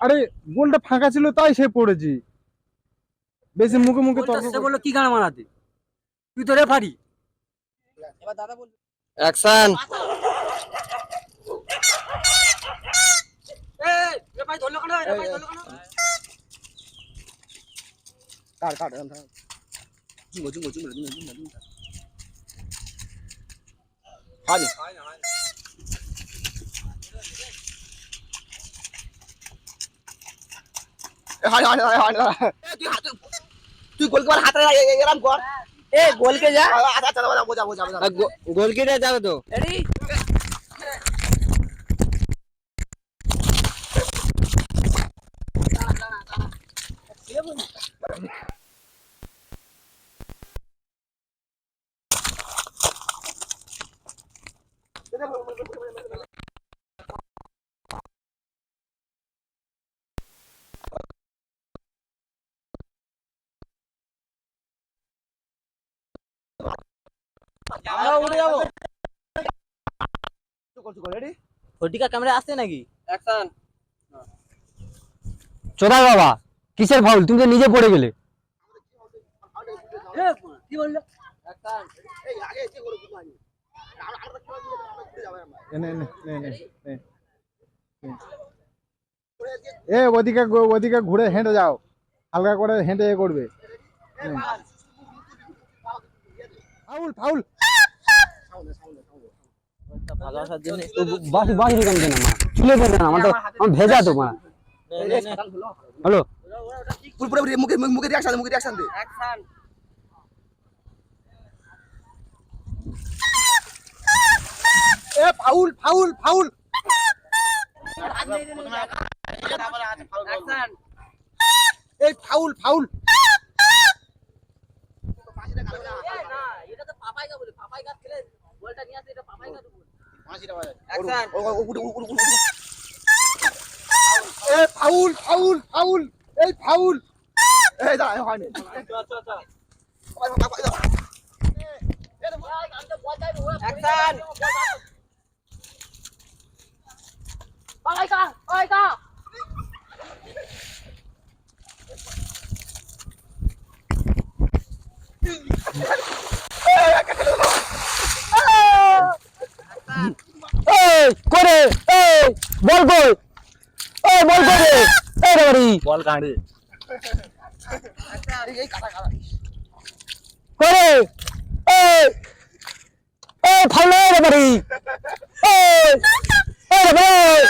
আরে গোলটা ফাঁকা ছিল তাই সে পড়েছি। বেশি মুখে মুখে তর্ক সে বললো কি গান মারাতে, তুই তো রেফারি। এবার দাদা বল অ্যাকশন। এই রেফারি ধরলো কেন, রেফারি ধরলো কেন? কাট কাট জুঙ্গো জুঙ্গো জুঙ্গো জুঙ্গো জুঙ্গো জুঙ্গো হাজি হাই হাই হাই হাই তুই হাত তুই গোল করে হাতে এরকম কর এ গোল কে যা আচ্ছা আচ্ছা বোঝা বোঝা গোল কে যাবে তো রেডি উঠে যাবো। রেডি ফটিকা ক্যামেরা আসছে নাকি? অ্যাকশন। চোদা বাবা কিসের ফাউল, তুমি তো নিজে পড়ে গেলে। কি বললো? অ্যাকশন। এই আগে এসে গোল করব আমরা এনে এনে এনে এ ওদিকে ওদিকে ঘুরে হেঁটে যাও, হালকা করে হেঁটে এ করবে। Foul foul. ভালোবাসার জন্য বাসি বাসি কাম দেনা মা চুলে পড়ে না আমার তো, আমার ভেজা তো মা। হ্যালো পুরো মুখে মুখে রিঅ্যাকশন দে অ্যাকশন। এ ফাউল ফাউল ফাউল। অ্যাকশন। এই ফাউল ফাউল। না এটা তো পাপাই গা বলে, পাপাই গা খেলে বলটা নিয়ে আসে, এটা পাপাই গা তো বলে। অ্যাকশন। এ ফাউল ফাউল ফাউল। এই ফাউল। এই দাঁড়া হয়নি অ্যাকশন। পাপাই গা ওই গা এই করে এই বল কই, এই বল কই রে, এই রে বাড়ি বল কাঁড়ে এই কাটা কাটা করে এই এই ফাউল রে বাড়ি এই রে ভাই